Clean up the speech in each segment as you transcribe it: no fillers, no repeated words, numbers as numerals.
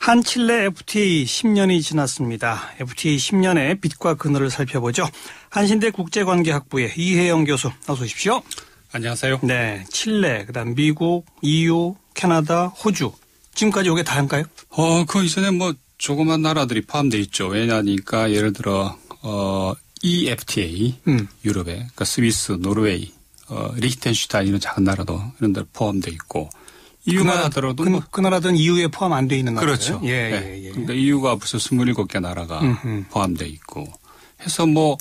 한 칠레 FTA 10년이 지났습니다. FTA 10년의 빛과 그늘을 살펴보죠. 한신대 국제관계학부의 이혜영 교수, 어서 오십시오. 안녕하세요. 네, 칠레, 그다음 미국, EU, 캐나다, 호주. 지금까지 이게 다인가요? 그 이전에 뭐 조그만 나라들이 포함되어 있죠. 왜냐니까 예를 들어 EFTA 유럽에, 그러니까 스위스, 노르웨이, 리히텐슈타인 이런 작은 나라도 이런 데 포함되어 있고. EU만 하더라도 그 나라들은 EU에 포함 안 돼 있는 나라예요? 그렇죠. 예. 그러니까 EU가 벌써 27개 나라가 포함되어 있고 해서 뭐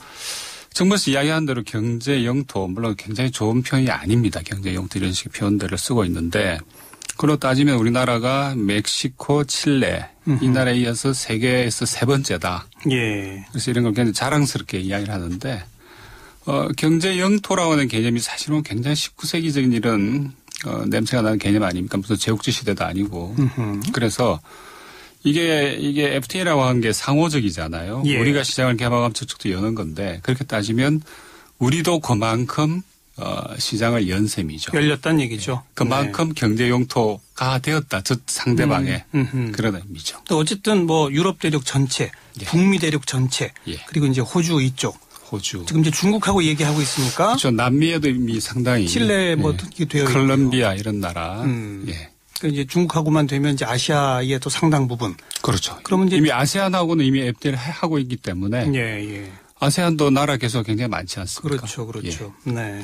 정부에서 이야기한 대로 경제 영토 물론 굉장히 좋은 표현이 아닙니다. 경제 영토 이런 식의 표현들을 쓰고 있는데 그로 따지면 우리나라가 멕시코, 칠레 이 나라에 이어서 세계에서 세 번째다. 예. 그래서 이런 걸 굉장히 자랑스럽게 이야기를 하는데 경제 영토라고 하는 개념이 사실은 굉장히 19세기적인 이런 냄새가 나는 개념 아닙니까? 무슨 제국지 시대도 아니고. 그래서 이게 FTA라고 하는 게 상호적이잖아요. 예. 우리가 시장을 개방하면 저쪽도 여는 건데 그렇게 따지면 우리도 그만큼 시장을 연 셈이죠. 열렸다는 얘기죠. 그만큼 네. 경제 용토가 되었다. 저 상대방의 그런 의미죠. 또 어쨌든 뭐 유럽 대륙 전체, 예. 북미 대륙 전체, 예. 그리고 이제 호주 이쪽. 호주. 지금 이제 중국하고 얘기하고 있으니까. 그렇죠. 남미에도 이미 상당히. 칠레 뭐 예. 되어 있고. 콜롬비아 이런 나라. 예. 그 이제 중국하고만 되면 이제 아시아의 또 상당 부분. 그렇죠. 그러면 이제 이미 아세안하고는 이미 FTA를 하고 있기 때문에. 예. 아세안도 나라 개수가 굉장히 많지 않습니까? 그렇죠. 예. 네.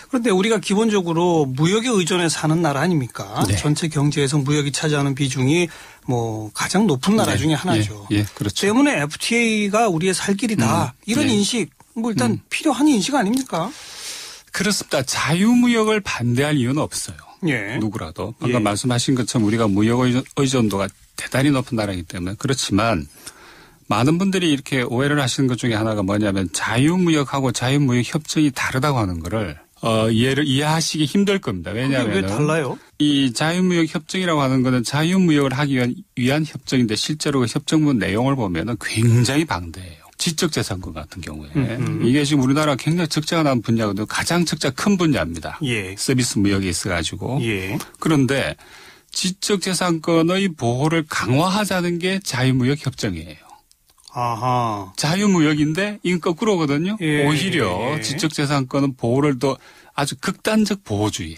그런데 우리가 기본적으로 무역에 의존해 사는 나라 아닙니까? 네. 전체 경제에서 무역이 차지하는 비중이 뭐 가장 높은 나라 네. 중에 하나죠. 예, 그렇죠. 때문에 FTA가 우리의 살 길이다. 이런 네. 인식, 뭐 일단 필요한 인식 아닙니까? 그렇습니다. 자유무역을 반대할 이유는 없어요. 예. 누구라도. 방금 말씀하신 것처럼 우리가 무역 의존도가 대단히 높은 나라이기 때문에 그렇지만 많은 분들이 이렇게 오해를 하시는 것 중에 하나가 뭐냐면 자유무역하고 자유무역 협정이 다르다고 하는 거를 이해하시기 힘들 겁니다. 왜냐하면 왜 달라요? 이 자유무역 협정이라고 하는 거는 자유무역을 하기 위한 협정인데 실제로 그 협정문 내용을 보면은 굉장히 방대해요. 지적재산권 같은 경우에 이게 지금 우리나라가 굉장히 적자가 난 분야거든요. 가장 적자 큰 분야입니다. 예. 서비스 무역에 있어가지고. 예. 그런데 지적재산권의 보호를 강화하자는 게 자유무역 협정이에요. 아하. 자유무역인데 이건 거꾸로거든요. 예. 오히려 지적재산권은 보호를 더 아주 극단적 보호주의예요.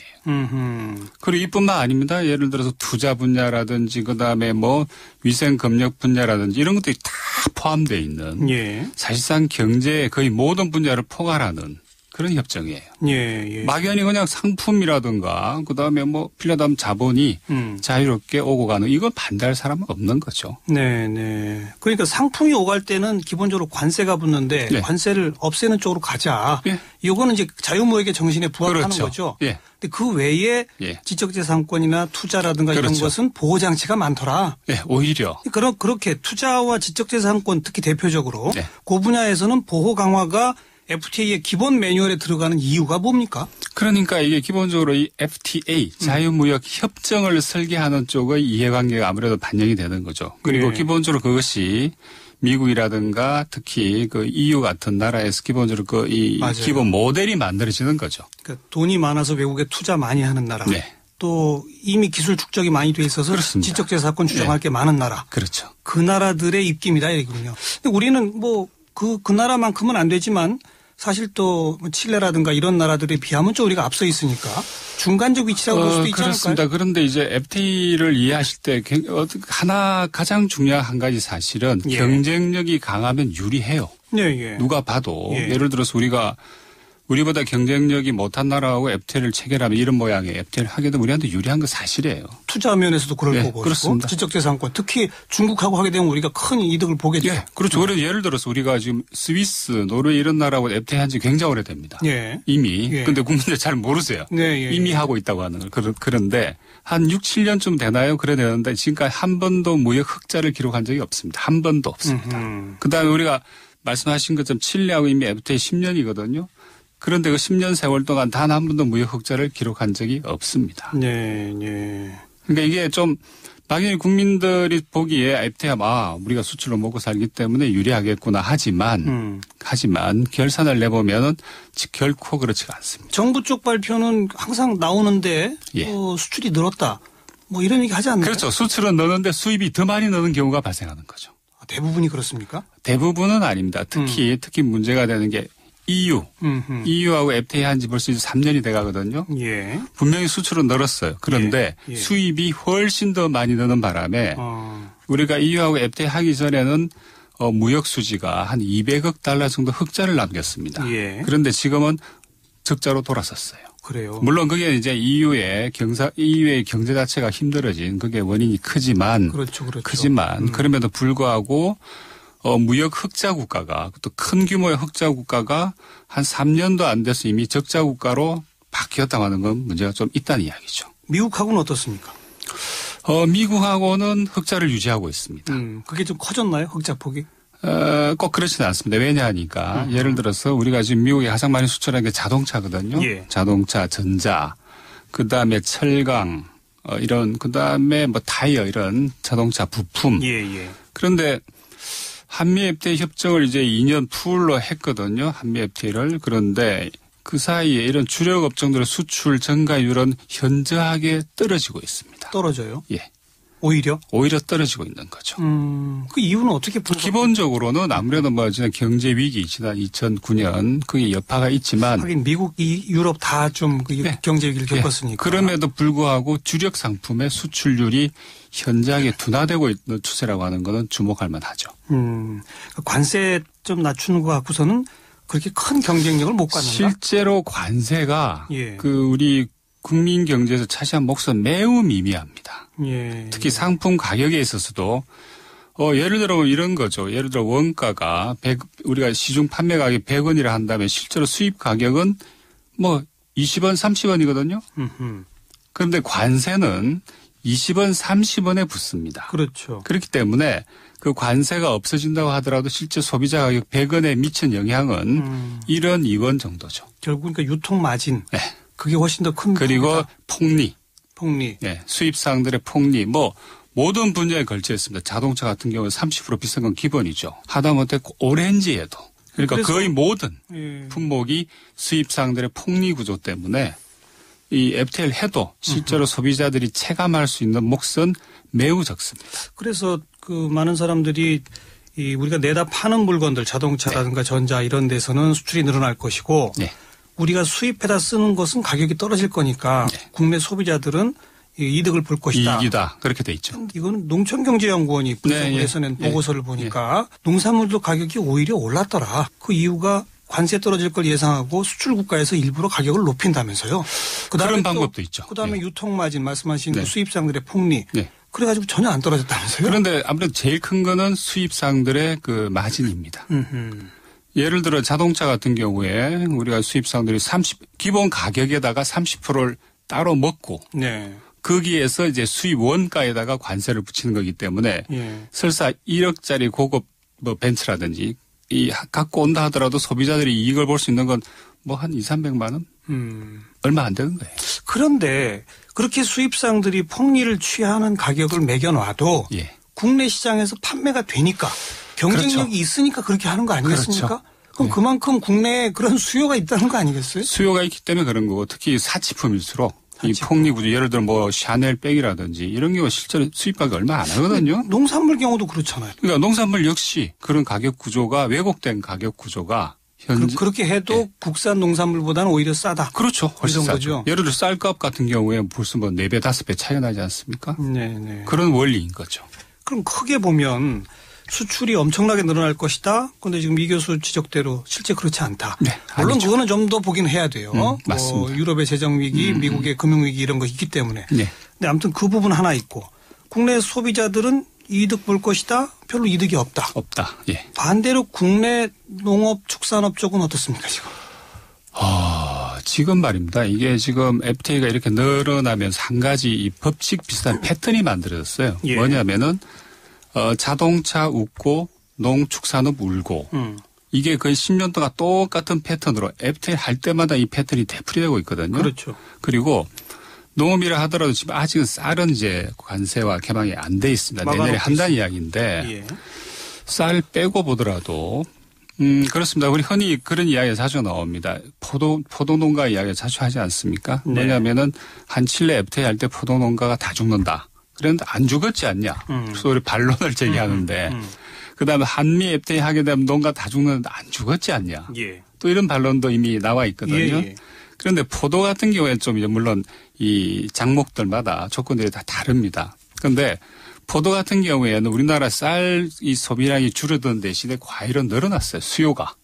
그리고 이뿐만 아닙니다. 예를 들어서 투자 분야라든지 그다음에 뭐 위생검역 분야라든지 이런 것들이 다 포함되어 있는 예. 사실상 경제의 거의 모든 분야를 포괄하는 그런 협정이에요. 예. 막연히 그냥 상품이라든가 그다음에 뭐 필요하다면 자본이 자유롭게 오고 가는 이건 반대할 사람은 없는 거죠. 네. 그러니까 상품이 오갈 때는 기본적으로 관세가 붙는데 네. 관세를 없애는 쪽으로 가자. 예. 이거는 이제 자유무역의 정신에 부합하는 그렇죠. 거죠. 예. 근데 그 외에 예. 지적재산권이나 투자라든가 그렇죠. 이런 것은 보호장치가 많더라. 예, 오히려. 그렇게 투자와 지적재산권 특히 대표적으로 네. 그 분야에서는 보호 강화가 FTA의 기본 매뉴얼에 들어가는 이유가 뭡니까? 그러니까 이게 기본적으로 이 FTA 자유무역 협정을 설계하는 쪽의 이해관계가 아무래도 반영이 되는 거죠. 그리고 네. 기본적으로 그것이 미국이라든가 특히 그 EU 같은 나라에서 기본적으로 이 기본 모델이 만들어지는 거죠. 그러니까 돈이 많아서 외국에 투자 많이 하는 나라. 네. 또 이미 기술 축적이 많이 돼 있어서 그렇습니다. 지적재산권 주장할 게 많은 나라. 그렇죠. 그 나라들의 입김이다 이거군요. 근데 우리는 뭐 그 나라만큼은 안 되지만 사실 또 칠레라든가 이런 나라들에 비하면 좀 우리가 앞서 있으니까 중간적 위치라고 볼 수도 있지 그렇습니다. 않을까요? 그런데 이제 FTA를 이해하실 때 하나 가장 중요한 한 가지 사실은 예. 경쟁력이 강하면 유리해요. 예. 누가 봐도 예. 예를 들어서 우리보다 경쟁력이 못한 나라하고 FTA를 체결하면 이런 모양의 FTA를 하게 되면 우리한테 유리한 건 사실이에요. 투자 면에서도 그럴 네, 거고 그렇습니다. 지적재산권 특히 중국하고 하게 되면 우리가 큰 이득을 보겠죠. 예, 그렇죠. 그래서 예를 들어서 우리가 지금 스위스, 노르웨이 이런 나라하고 FTA 한 지 굉장히 오래됩니다. 예. 이미. 예. 근데 국민들 잘 모르세요. 네, 이미 하고 있다고 하는 걸. 그런데 한 6, 7년쯤 되나요? 그래 되는데 지금까지 한 번도 무역 흑자를 기록한 적이 없습니다. 한 번도 없습니다. 그다음에 우리가 말씀하신 것처럼 칠레하고 이미 FTA 10년이거든요. 그런데 그 10년 세월 동안 단 한 번도 무역 흑자를 기록한 적이 없습니다. 네. 그러니까 이게 좀 당연히 국민들이 보기에 FTA 우리가 수출로 먹고 살기 때문에 유리하겠구나 하지만 결산을 내보면은 결코 그렇지가 않습니다. 정부 쪽 발표는 항상 나오는데 예. 수출이 늘었다. 뭐 이런 얘기 하지 않나요? 그렇죠. 수출은 느는데 수입이 더 많이 느는 경우가 발생하는 거죠. 대부분이 그렇습니까? 대부분은 아닙니다. 특히 문제가 되는 게 EU. EU하고 FTA 한 지 벌써 이제 3년이 돼 가거든요. 예. 분명히 수출은 늘었어요. 그런데 예. 수입이 훨씬 더 많이 느는 바람에 우리가 EU하고 FTA 하기 전에는 무역 수지가 한 200억 달러 정도 흑자를 남겼습니다. 예. 그런데 지금은 적자로 돌아섰어요. 그래요. 물론 그게 이제 EU의 경제 자체가 힘들어진 그게 원인이 크지만 그렇죠. 크지만 그럼에도 불구하고 무역 흑자 국가가 또 큰 규모의 흑자 국가가 한 3년도 안 돼서 이미 적자 국가로 바뀌었다고 하는 건 문제가 좀 있다는 이야기죠. 미국하고는 어떻습니까? 미국하고는 흑자를 유지하고 있습니다. 그게 좀 커졌나요? 흑자 폭이? 꼭 그렇지는 않습니다. 왜냐하니까 예를 들어서 우리가 지금 미국에 가장 많이 수출하는 게 자동차거든요. 예. 자동차, 전자, 그다음에 철강 이런 그다음에 뭐 타이어 이런 자동차 부품. 예. 그런데 한미 FTA 협정을 이제 2년 풀로 했거든요. 한미 FTA를. 그런데 그 사이에 이런 주력 업종들의 수출 증가율은 현저하게 떨어지고 있습니다. 떨어져요? 예. 오히려 떨어지고 있는 거죠. 그 이유는 어떻게 기본적으로는 아무래도 뭐 지난 경제 위기 지난 2009년 그게 여파가 있지만 하긴 미국이 유럽 다 좀 네. 경제 위기를 겪었으니까. 그럼에도 불구하고 주력 상품의 수출률이 현저하게 둔화되고 있는 추세라고 하는 것은 주목할 만하죠. 관세 좀 낮추는 거 갖고서는 그렇게 큰 경쟁력을 못 갖는다. 실제로 관세가 예. 우리 국민 경제에서 차지한 몫은 매우 미미합니다. 예. 특히 상품 가격에 있어서도 예를 들어 이런 거죠. 예를 들어 원가가 우리가 시중 판매 가격이 100원이라 한다면 실제로 수입 가격은 뭐 20원, 30원이거든요. 그런데 관세는 20원, 30원에 붙습니다. 그렇죠. 그렇기 때문에 그 관세가 없어진다고 하더라도 실제 소비자 가격 100원에 미친 영향은 1원, 2원 정도죠. 결국 그러니까 유통 마진. 네. 그게 훨씬 더 큰 그리고 폭리. 네. 수입사항들의 폭리. 모든 분야에 걸쳐 있습니다. 자동차 같은 경우는 30% 비싼 건 기본이죠. 하다못해 오렌지에도. 그러니까 거의 모든 품목이 수입사항들의 폭리 구조 때문에 이 FTA를 해도 실제로 소비자들이 체감할 수 있는 몫은 매우 적습니다. 그래서 그 많은 사람들이 우리가 내다 파는 물건들 자동차라든가 전자 이런 데서는 수출이 늘어날 것이고 우리가 수입해다 쓰는 것은 가격이 떨어질 거니까 국내 소비자들은 이득을 볼 것이다. 이익이다. 그렇게 돼 있죠. 이거는 농촌경제연구원이 분석을 해서 낸 보고서를 보니까 농산물도 가격이 오히려 올랐더라. 그 이유가 관세 떨어질 걸 예상하고 수출 국가에서 일부러 가격을 높인다면서요. 그런 방법도 있죠. 그다음에 유통마진 말씀하신 그 수입상들의 폭리. 그래가지고 전혀 안 떨어졌다면서요. 그런데 아무래도 제일 큰 거는 수입상들의 그 마진입니다. 예를 들어 자동차 같은 경우에 우리가 수입상들이 기본 가격에다가 30%를 따로 먹고 거기에서 이제 수입 원가에다가 관세를 붙이는 거기 때문에 설사 1억짜리 고급 벤츠라든지 갖고 온다 하더라도 소비자들이 이익을 볼 수 있는 건 뭐 한 200~300만 원? 얼마 안 되는 거예요. 그런데 그렇게 수입상들이 폭리를 취하는 가격을 매겨놔도 국내 시장에서 판매가 되니까 경쟁력이 있으니까 그렇게 하는 거 아니겠습니까? 그럼 그만큼 국내에 그런 수요가 있다는 거 아니겠어요? 수요가 있기 때문에 그런 거고 특히 사치품일수록 이 폭리 구조 예를 들어 뭐 샤넬 백이라든지 이런 경우 실제로 수입 가격이 얼마 안 하거든요. 농산물 경우도 그렇잖아요. 그러니까 농산물 역시 그런 가격 구조가 왜곡된 가격 구조가 그렇게 해도 국산 농산물보다는 오히려 싸다. 그렇죠. 훨씬 싸죠. 예를 들어 쌀값 같은 경우에 벌써 뭐 4배, 5배 차이가 나지 않습니까? 그런 원리인 거죠. 그럼 크게 보면 수출이 엄청나게 늘어날 것이다. 그런데 지금 이 교수 지적대로 실제 그렇지 않다. 물론 아니죠. 그거는 좀 더 보긴 해야 돼요. 맞습니다. 유럽의 재정위기, 미국의 금융위기 이런 거 있기 때문에. 근데 아무튼 그 부분 하나 있고 국내 소비자들은 이득 볼 것이다. 별로 이득이 없다. 반대로 국내 농업 축산업 쪽은 어떻습니까 지금? 지금 말입니다. 이게 지금 FTA가 이렇게 늘어나면서 한 가지 이 법칙 비슷한 패턴이 만들어졌어요. 뭐냐면은 자동차 웃고 농축산업 울고 이게 거의 10년 동안 똑같은 패턴으로 FTA 할 때마다 이 패턴이 되풀이되고 있거든요. 그렇죠. 그리고 농업이라 하더라도 지금 아직은 쌀은 이제 관세와 개방이 안 돼 있습니다. 내년에 한다는 이야기인데 쌀 빼고 보더라도 그렇습니다. 우리 흔히 그런 이야기가 자주 나옵니다. 포도농가 이야기를 자주 하지 않습니까? 네. 뭐냐면은 한 칠레 FTA 할 때 포도농가가 다 죽는다. 그런데 안 죽었지 않냐. 그래서 우리 반론을 제기하는데 그다음에 한미 FTA 하게 되면 농가 다 죽는데 안 죽었지 않냐. 예. 또 이런 반론도 이미 나와 있거든요. 예. 그런데 포도 같은 경우에는 좀 이제 물론 이 작목들마다 조건들이 다 다릅니다. 그런데 포도 같은 경우에는 우리나라 쌀 이 소비량이 줄어든 대신에 과일은 늘어났어요. 수요가.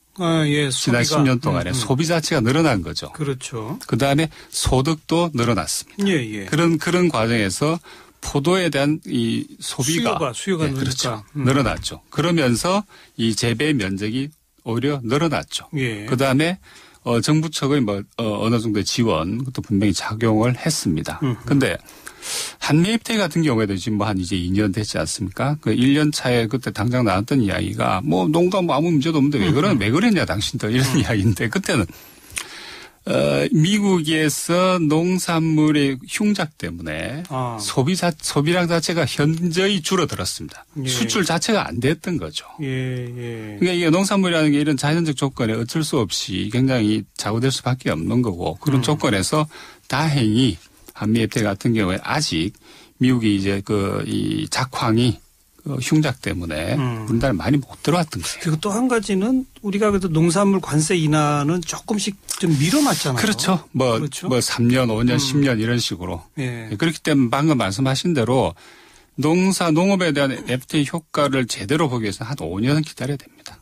예, 지난 10년 동안에 소비 자체가 늘어난 거죠. 그렇죠. 그다음에 소득도 늘어났습니다. 예, 예. 그런 과정에서 포도에 대한 이 소비가 수요가 네, 그렇죠. 늘어났죠. 그러면서 이 재배 면적이 오히려 늘어났죠. 예. 그다음에 정부 측의 어느 정도의 지원 그것도 분명히 작용을 했습니다. 그런데 한미 FTA 같은 경우에도 지금 한 이제 2년 됐지 않습니까? 그 1년 차에 그때 당장 나왔던 이야기가 농가 아무 문제도 없는데 왜 그랬냐 당신들 이런 이야기인데 그때는 미국에서 농산물의 흉작 때문에 소비량 자체가 현저히 줄어들었습니다. 예. 수출 자체가 안 됐던 거죠. 예. 그러니까 이게 농산물이라는 게 이런 자연적 조건에 어쩔 수 없이 굉장히 좌우될 수밖에 없는 거고 그런 조건에서 다행히 한미 FTA 같은 경우에 아직 미국이 이제 이 작황이 흉작 때문에 우리나라에 많이 못 들어왔던 거예요. 그리고 또 한 가지는 우리가 그래도 농산물 관세 인하는 조금씩 좀 밀어놨잖아요. 그렇죠. 그렇죠? 3년, 5년, 10년 이런 식으로. 예. 그렇기 때문에 방금 말씀하신 대로 농업에 대한 FTA 효과를 제대로 보기 위해서 한 5년은 기다려야 됩니다.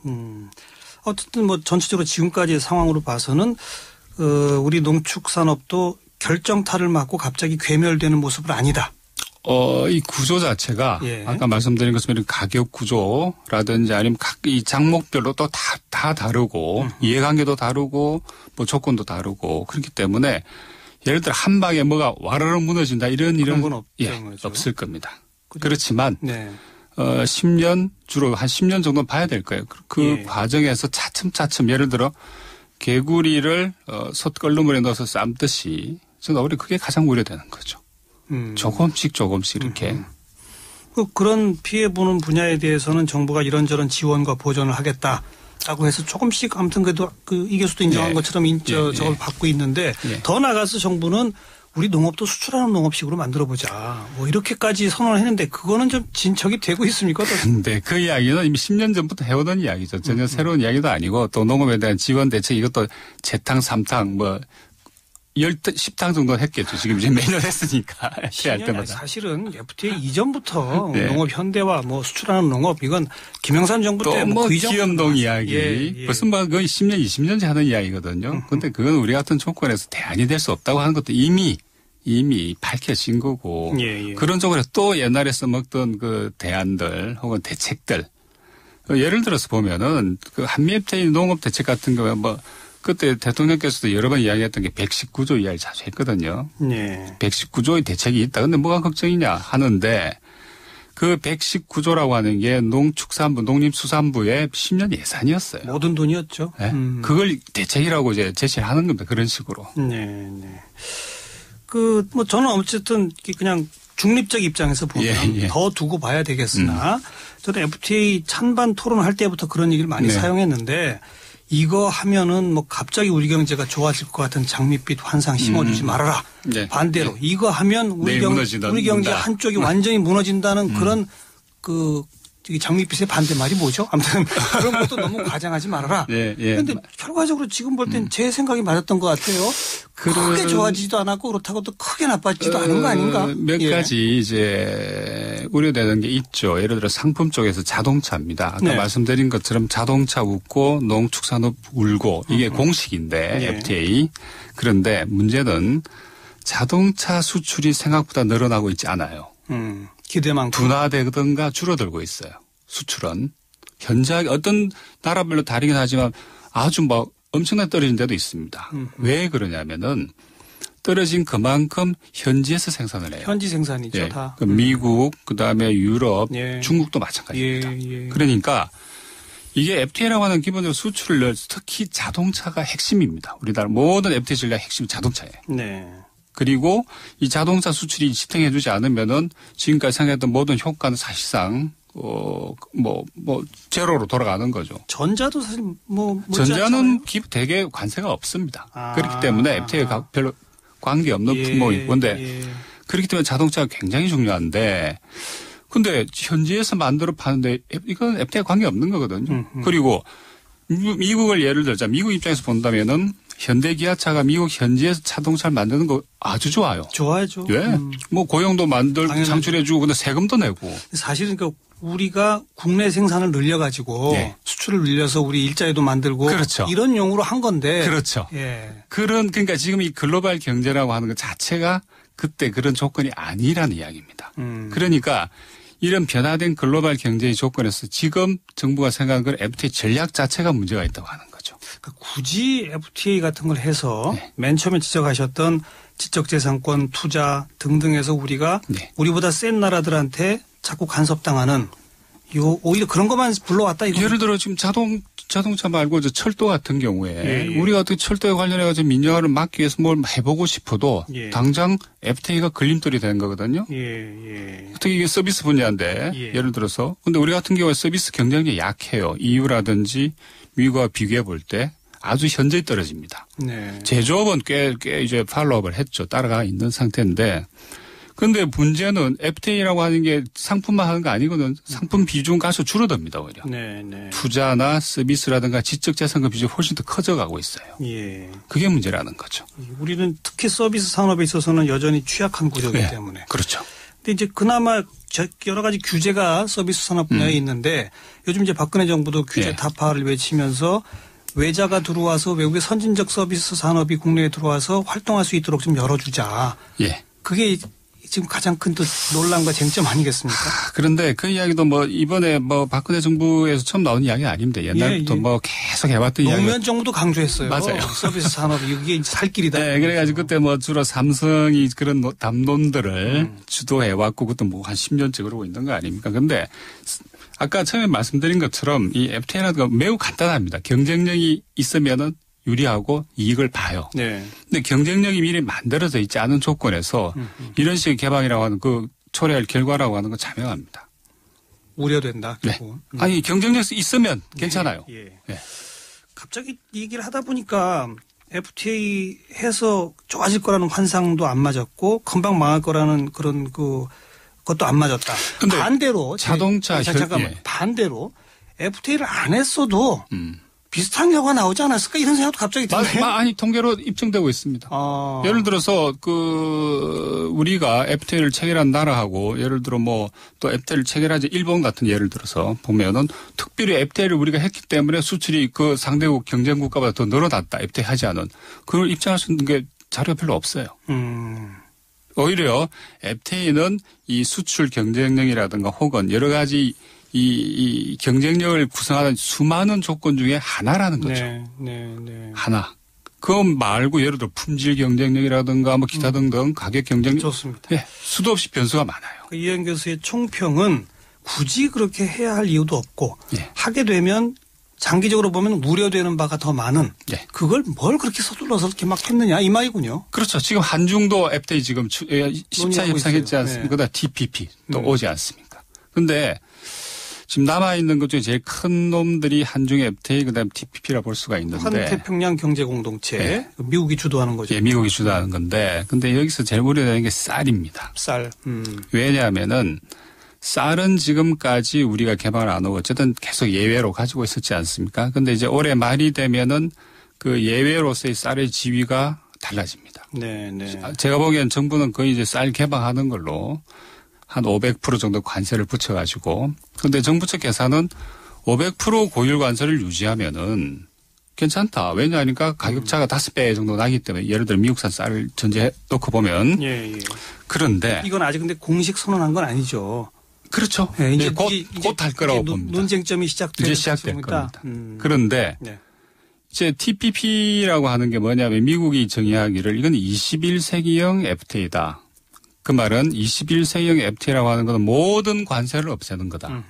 어쨌든 전체적으로 지금까지의 상황으로 봐서는 우리 농축산업도 결정타를 맞고 갑자기 괴멸되는 모습은 아니다. 이 구조 자체가 예. 아까 말씀드린 것처럼 가격 구조라든지 아니면 각 이 장목별로 또 다 다르고 이해관계도 다르고 조건도 다르고 그렇기 때문에 예를 들어 한 방에 뭐가 와르르 무너진다 이런 건 없을 겁니다. 그렇지만 네. 10년 주로 한 10년 정도 봐야 될 거예요. 그 예. 과정에서 차츰 예를 들어 개구리를 솥끓는 넣어서 삶듯이 저는 오히려 그게 가장 우려되는 거죠. 조금씩 이렇게. 그런 피해보는 분야에 대해서는 정부가 이런저런 지원과 보전을 하겠다라고 해서 조금씩 아무튼 그래도 이 교수도 인정한 것처럼 저걸 받고 있는데 더 나가서 정부는 우리 농업도 수출하는 농업식으로 만들어보자. 이렇게까지 선언을 했는데 그거는 좀 진척이 되고 있습니까? 근데 그 이야기는 이미 10년 전부터 해오던 이야기죠. 전혀 새로운 이야기도 아니고 또 농업에 대한 지원 대책 이것도 재탕, 3탕 10탕 정도 했겠죠. 지금 이제 매년 했으니까. 할 때마다. 사실은 FTA 이전부터 농업 현대화 수출하는 농업 이건 김영삼 정부 때 기업농 이야기. 무슨 거의 10년, 20년째 하는 이야기거든요. 그런데 그건 우리 같은 조건에서 대안이 될 수 없다고 하는 것도 이미 밝혀진 거고. 그런 쪽으로 또 옛날에 써먹던 그 대안들 혹은 대책들. 예를 들어서 보면은 그 한미 FTA 농업 대책 같은 경우에 그때 대통령께서도 여러 번 이야기했던 게 119조 이야기 자주 했거든요. 네. 119조의 대책이 있다. 근데 뭐가 걱정이냐 하는데 그 119조라고 하는 게 농축산부, 농림수산부의 10년 예산이었어요. 모든 돈이었죠. 네? 그걸 대책이라고 이제 제시를 하는 겁니다. 그런 식으로. 네. 저는 어쨌든 그냥 중립적 입장에서 보면 더 두고 봐야 되겠으나 저는 FTA 찬반 토론할 때부터 그런 얘기를 많이 사용했는데 이거 하면은 갑자기 우리 경제가 좋아질 것 같은 장밋빛 환상 심어주지 말아라. 반대로 이거 하면 우리 경제 한쪽이 완전히 무너진다는 그런 장밋빛의 반대말이 뭐죠? 아무튼 그런 것도 너무 과장하지 말아라. 그런데 결과적으로 지금 볼 땐 제 생각이 맞았던 것 같아요. 크게 좋아지지도 않았고 그렇다고 또 크게 나빠지지도 않은 거 아닌가? 몇 가지 이제 우려되는 게 있죠. 예를 들어 상품 쪽에서 자동차입니다. 아까 말씀드린 것처럼 자동차 웃고 농축산업 울고 이게 공식인데 FTA. 그런데 문제는 자동차 수출이 생각보다 늘어나고 있지 않아요. 기대만큼. 둔화되든가 줄어들고 있어요. 수출은. 현저하게 어떤 나라별로 다르긴 하지만 아주 엄청나게 떨어진 데도 있습니다. 왜 그러냐면은 떨어진 그만큼 현지에서 생산을 해요. 현지 생산이죠. 다. 미국, 그다음에 유럽, 중국도 마찬가지입니다. 그러니까 이게 FTA라고 하는 기본적으로 수출을 특히 자동차가 핵심입니다. 우리나라 모든 FTA 전략 핵심이 자동차예요. 그리고 이 자동차 수출이 지탱해 주지 않으면은 지금까지 생각했던 모든 효과는 사실상 제로로 돌아가는 거죠. 전자도 사실 전자는 되게 관세가 없습니다. 그렇기 때문에 FTA가 별로 관계 없는 품목이고. 근데 그렇기 때문에 자동차가 굉장히 중요한데 근데 현지에서 만들어 파는데 이건 FTA가 관계 없는 거거든요. 그리고 미국을 예를 들자 미국 입장에서 본다면은 현대 기아차가 미국 현지에서 자동차를 만드는 거 아주 좋아요. 좋아야죠. 예. 고용도 창출해주고 근데 세금도 내고. 사실은 우리가 국내 생산을 늘려가지고 수출을 늘려서 우리 일자리도 만들고 그렇죠. 이런 용으로 한 건데. 그렇죠. 예. 그러니까 지금 이 글로벌 경제라고 하는 것 자체가 그때 그런 조건이 아니라는 이야기입니다. 그러니까 이런 변화된 글로벌 경제의 조건에서 지금 정부가 생각하는 건 FTA 전략 자체가 문제가 있다고 하는 거죠. 그러니까 굳이 FTA 같은 걸 해서 맨 처음에 지적하셨던 지적재산권 투자 등등해서 우리보다 센 나라들한테 자꾸 간섭당하는 오히려 그런 것만 불러왔다 이거. 예를 들어 지금 자동차 말고 철도 같은 경우에 우리가 어떻게 철도에 관련해서 민영화를 막기 위해서 뭘 해보고 싶어도 당장 FTA가 걸림돌이 되는 거거든요. 특히 이게 서비스 분야인데 예를 들어서 근데 우리 같은 경우에 서비스 경쟁력이 약해요. EU라든지 미국과 비교해 볼 때 아주 현저히 떨어집니다. 제조업은 꽤 이제 팔로업을 했죠. 따라가 있는 상태인데. 근데 문제는 FTA라고 하는 게 상품만 하는 거 아니거든. 상품 비중 가서 줄어듭니다, 오히려. 투자나 서비스라든가 지적재산권 비중이 훨씬 더 커져가고 있어요. 그게 문제라는 거죠. 우리는 특히 서비스 산업에 있어서는 여전히 취약한 구조이기 때문에. 그렇죠. 근데 이제 그나마 여러 가지 규제가 서비스 산업 분야에 있는데 요즘 이제 박근혜 정부도 규제 타파를 외치면서 외자가 들어와서 외국의 선진적 서비스 산업이 국내에 들어와서 활동할 수 있도록 좀 열어주자. 그게 지금 가장 큰 또 논란과 쟁점 아니겠습니까? 그런데 그 이야기도 이번에 박근혜 정부에서 처음 나온 이야기가 아닙니다. 옛날부터 계속 해왔던 이야기. 노무현 정부도 강조했어요. 맞아요. 서비스 산업이 이게 살 길이다. 그래가지고 그때 주로 삼성이 그런 담론들을 주도해왔고 그것도 한 10년째 그러고 있는 거 아닙니까? 근데 아까 처음에 말씀드린 것처럼 이 FTA라는 건 매우 간단합니다. 경쟁력이 있으면은 유리하고 이익을 봐요. 근데 경쟁력이 미리 만들어져 있지 않은 조건에서 이런 식의 개방이라고 하는 초래할 결과라고 하는 건 자명합니다. 우려된다. 아니 경쟁력이 있으면 괜찮아요. 갑자기 얘기를 하다 보니까 FTA 해서 좋아질 거라는 환상도 안 맞았고 금방 망할 거라는 그런 그것도 안 맞았다. 근데 반대로 자동차 잠깐만 반대로 FTA를 안 했어도 비슷한 결과가 나오지 않았을까 이런 생각도 갑자기 드네요. 아니 통계로 입증되고 있습니다. 예를 들어서 우리가 FTA를 체결한 나라하고 예를 들어 또 FTA를 체결하지 일본 같은 예를 들어서 보면은 특별히 FTA를 우리가 했기 때문에 수출이 그 상대국 경쟁국가보다 더 늘어났다. FTA 하지 않은 그걸 입증할 수 있는 게 자료가 별로 없어요. 오히려 FTA는 이 수출 경쟁력이라든가 혹은 여러 가지 이 경쟁력을 구성하는 수많은 조건 중에 하나라는 거죠. 하나. 그거 말고 예를 들어 품질 경쟁력이라든가 기타 등등 가격 경쟁력. 좋습니다. 수도 없이 변수가 많아요. 이현 교수의 총평은 굳이 그렇게 해야 할 이유도 없고 하게 되면 장기적으로 보면 우려되는 바가 더 많은 그걸 뭘 그렇게 서둘러서 이렇게 막 했느냐 이 말이군요. 그렇죠. 지금 한중도 FTA 지금 10차 협상했지 않습니까? TPP 또 오지 않습니까? 근데 지금 남아있는 것 중에 제일 큰 놈들이 한중 FTA 그다음에 TPP라 볼 수가 있는데. 환태평양 경제공동체. 미국이 주도하는 거죠. 미국이 주도하는 건데. 근데 여기서 제일 우려되는 게 쌀입니다. 쌀. 왜냐하면은 쌀은 지금까지 우리가 개방을 안 하고 어쨌든 계속 예외로 가지고 있었지 않습니까? 근데 이제 올해 말이 되면은 그 예외로서의 쌀의 지위가 달라집니다. 제가 보기엔 정부는 거의 이제 쌀 개방하는 걸로 한 500% 정도 관세를 붙여가지고 그런데 정부 측 계산은 500% 고율 관세를 유지하면은 괜찮다. 왜냐하니까 가격차가 5배 정도 나기 때문에 예를 들어 미국산 쌀을 전제해 놓고 보면 그런데 이건 아직 근데 공식 선언한 건 아니죠. 그렇죠. 이제 곧 할 거라고 봅니다. 논쟁점이 시작될 겁니다. 그런데 이제 TPP라고 하는 게 뭐냐면 미국이 정의하기를 이건 21세기형 FTA다. 그 말은 21세기형 FTA라고 하는 것은 모든 관세를 없애는 거다.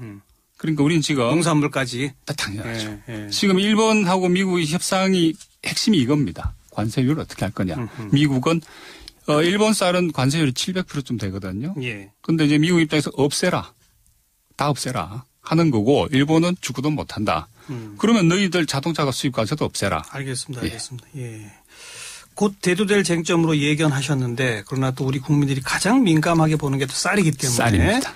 그러니까 우리는 지금 농산물까지 당연하죠. 지금 일본하고 미국의 협상이 핵심이 이겁니다. 관세율을 어떻게 할 거냐. 미국은 일본 쌀은 관세율이 700%쯤 되거든요. 그런데 이제 미국 입장에서 없애라. 다 없애라 하는 거고 일본은 죽어도 못한다. 그러면 너희들 자동차가 수입 과세도 없애라. 알겠습니다. 알겠습니다. 예. 곧 대두될 쟁점으로 예견하셨는데 그러나 또 우리 국민들이 가장 민감하게 보는 게 또 쌀이기 때문에 쌀입니다.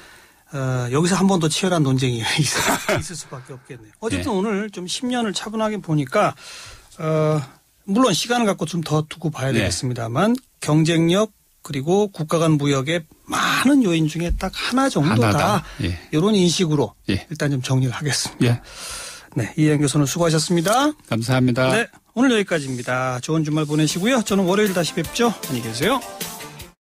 여기서 한 번 더 치열한 논쟁이 있을 수밖에 없겠네요. 어쨌든 오늘 좀 10년을 차분하게 보니까 물론 시간을 갖고 좀 더 두고 봐야 되겠습니다만 경쟁력 그리고 국가 간 무역의 많은 요인 중에 딱 하나 정도다. 이런 인식으로 일단 좀 정리를 하겠습니다. 네, 이혜영 교수는 수고하셨습니다. 감사합니다. 네, 오늘 여기까지입니다. 좋은 주말 보내시고요. 저는 월요일 다시 뵙죠. 안녕히 계세요.